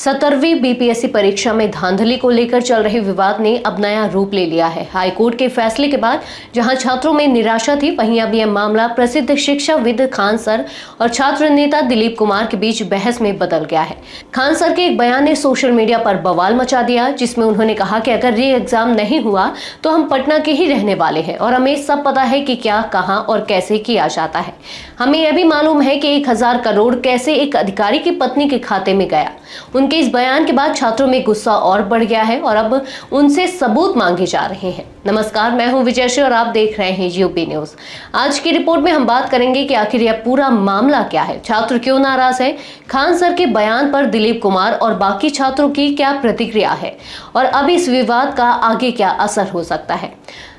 17वीं BPSC परीक्षा में धांधली को लेकर चल रहे विवाद ने अब नया रूप ले लिया है। हाईकोर्ट के फैसले के बाद जहां छात्रों में निराशा थी, वहीं अब यह मामला प्रसिद्ध शिक्षाविद खान सर और छात्र नेता दिलीप कुमार के बीच बहस में बदल गया है। खान सर के एक बयान ने सोशल मीडिया पर बवाल मचा दिया, जिसमें उन्होंने कहा कि अगर री एग्जाम नहीं हुआ तो हम पटना के ही रहने वाले हैं और हमें सब पता है कि क्या, कहां और कैसे किया जाता है। हमें यह भी मालूम है कि 1000 करोड़ कैसे एक अधिकारी की पत्नी के खाते में गया। उनके इस बयान के बाद छात्रों में गुस्सा और बढ़ गया है और अब उनसे सबूत मांगे जा रहे हैं। नमस्कार, मैं हूं विजयश्री और आप देख रहे हैं यूपी न्यूज। आज की रिपोर्ट में हम बात करेंगे कि आखिर यह पूरा मामला क्या है, छात्र क्यों नाराज है, खान सर के बयान पर दिलीप कुमार और बाकी छात्रों की क्या प्रतिक्रिया है और अब इस विवाद का आगे क्या असर हो सकता है।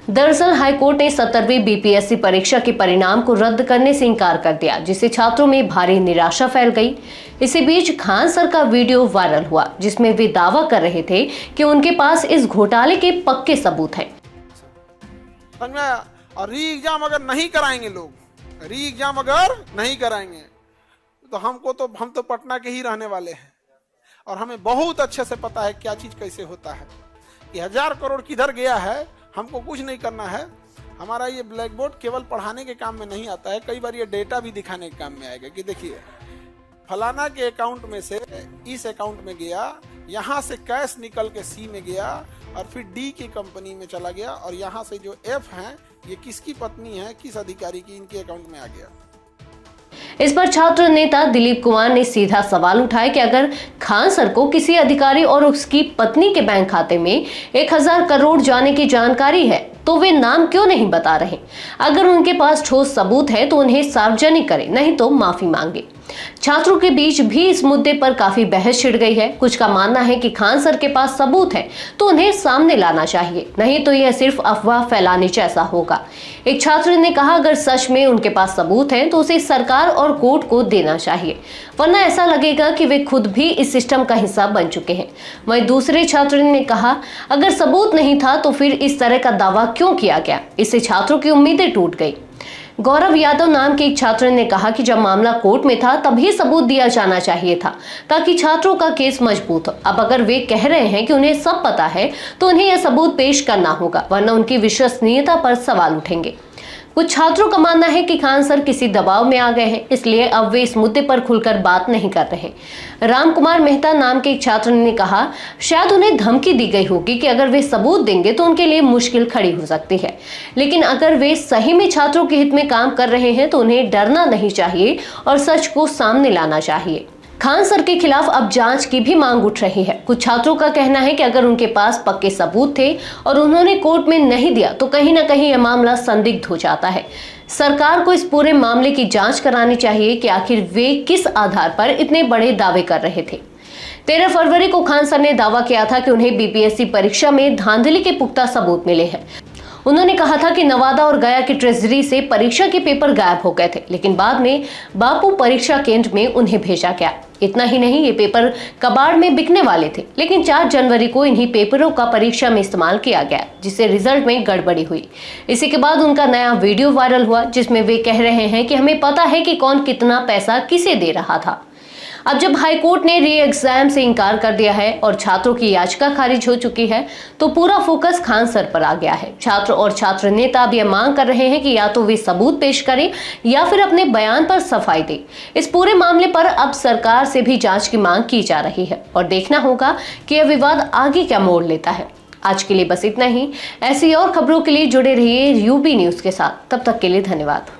दरअसल हाईकोर्ट ने 17वीं बीपीएससी परीक्षा के परिणाम को रद्द करने से इनकार कर दिया, जिससे छात्रों में भारी निराशा फैल गई। इसी बीच खान सर का वीडियो वायरल हुआ, जिसमें वे दावा कर रहे थे कि उनके पास इस घोटाले के पक्के सबूत हैं। और री एग्जाम अगर नहीं कराएंगे लोग, री एग्जाम अगर नहीं कराएंगे तो हम तो पटना के ही रहने वाले हैं और हमें बहुत अच्छे से पता है क्या चीज कैसे होता है। कि 1000 करोड़ किधर गया है, हमको कुछ नहीं करना है। हमारा ये ब्लैक बोर्ड केवल पढ़ाने के काम में नहीं आता है, कई बार ये डेटा भी दिखाने के काम में आएगा कि देखिए फलाना के अकाउंट में से इस अकाउंट में गया, यहाँ से कैश निकल के सी में गया और फिर डी की कंपनी में चला गया और यहाँ से जो एफ है ये किसकी पत्नी है, किस अधिकारी की, इनके अकाउंट में आ गया। इस पर छात्र नेता दिलीप कुमार ने सीधा सवाल उठाया कि अगर खान सर को किसी अधिकारी और उसकी पत्नी के बैंक खाते में 1000 करोड़ जाने की जानकारी है तो वे नाम क्यों नहीं बता रहे। अगर उनके पास ठोस सबूत है तो उन्हें सार्वजनिक करें, नहीं तो माफी मांगे। छात्रों के बीच भी इस मुद्दे पर काफी बहस छिड़ गई है। कुछ का मानना है कि खान सर के पास सबूत है तो उन्हें सामने लाना चाहिए, नहीं तो यह सिर्फ अफवाह फैलाने जैसा होगा। एक छात्र ने कहा अगर सच में उनके पास सबूत है तो उसे सरकार और कोर्ट को देना चाहिए, वरना ऐसा लगेगा कि वे खुद भी इस सिस्टम का हिस्सा बन चुके हैं। वहीं दूसरे छात्र ने कहा अगर सबूत नहीं था तो फिर इस तरह का दावा क्यों किया गया, इससे छात्रों की उम्मीदें टूट गई। गौरव यादव नाम के एक छात्र ने कहा कि जब मामला कोर्ट में था तभी सबूत दिया जाना चाहिए था ताकि छात्रों का केस मजबूत हो। अब अगर वे कह रहे हैं कि उन्हें सब पता है तो उन्हें यह सबूत पेश करना होगा, वरना उनकी विश्वसनीयता पर सवाल उठेंगे। कुछ छात्रों का मानना है कि खान सर किसी दबाव में आ गए हैं, इसलिए अब वे इस मुद्दे पर खुलकर बात नहीं कर रहे। राम कुमार मेहता नाम के एक छात्र ने कहा शायद उन्हें धमकी दी गई होगी कि अगर वे सबूत देंगे तो उनके लिए मुश्किल खड़ी हो सकती है, लेकिन अगर वे सही में छात्रों के हित में काम कर रहे हैं तो उन्हें डरना नहीं चाहिए और सच को सामने लाना चाहिए। खान सर के खिलाफ अब जांच की भी मांग उठ रही है। कुछ छात्रों का कहना है कि अगर उनके पास पक्के सबूत थे और उन्होंने कोर्ट में नहीं दिया तो कहीं ना कहीं यह मामला संदिग्ध हो जाता है। सरकार को इस पूरे मामले की जांच करानी चाहिए कि आखिर वे किस आधार पर इतने बड़े दावे कर रहे थे। 13 फरवरी को खान सर ने दावा किया था कि उन्हें बीपीएससी परीक्षा में धांधली के पुख्ता सबूत मिले हैं। उन्होंने कहा था कि नवादा और गया की ट्रेजरी से परीक्षा के पेपर गायब हो गए थे, लेकिन बाद में बापू परीक्षा केंद्र में उन्हें भेजा गया। इतना ही नहीं, ये पेपर कबाड़ में बिकने वाले थे, लेकिन 4 जनवरी को इन्हीं पेपरों का परीक्षा में इस्तेमाल किया गया, जिससे रिजल्ट में गड़बड़ी हुई। इसी के बाद उनका नया वीडियो वायरल हुआ, जिसमें वे कह रहे हैं कि हमें पता है कि कौन कितना पैसा किसे दे रहा था। अब जब हाईकोर्ट ने री एग्जाम से इनकार कर दिया है और छात्रों की याचिका खारिज हो चुकी है तो पूरा फोकस खान सर पर आ गया है। छात्र और छात्र नेता अब यह मांग कर रहे हैं कि या तो वे सबूत पेश करें या फिर अपने बयान पर सफाई दें। इस पूरे मामले पर अब सरकार से भी जांच की मांग की जा रही है और देखना होगा कि यह विवाद आगे क्या मोड़ लेता है। आज के लिए बस इतना ही। ऐसी और खबरों के लिए जुड़े रहिए यूपी न्यूज के साथ। तब तक के लिए धन्यवाद।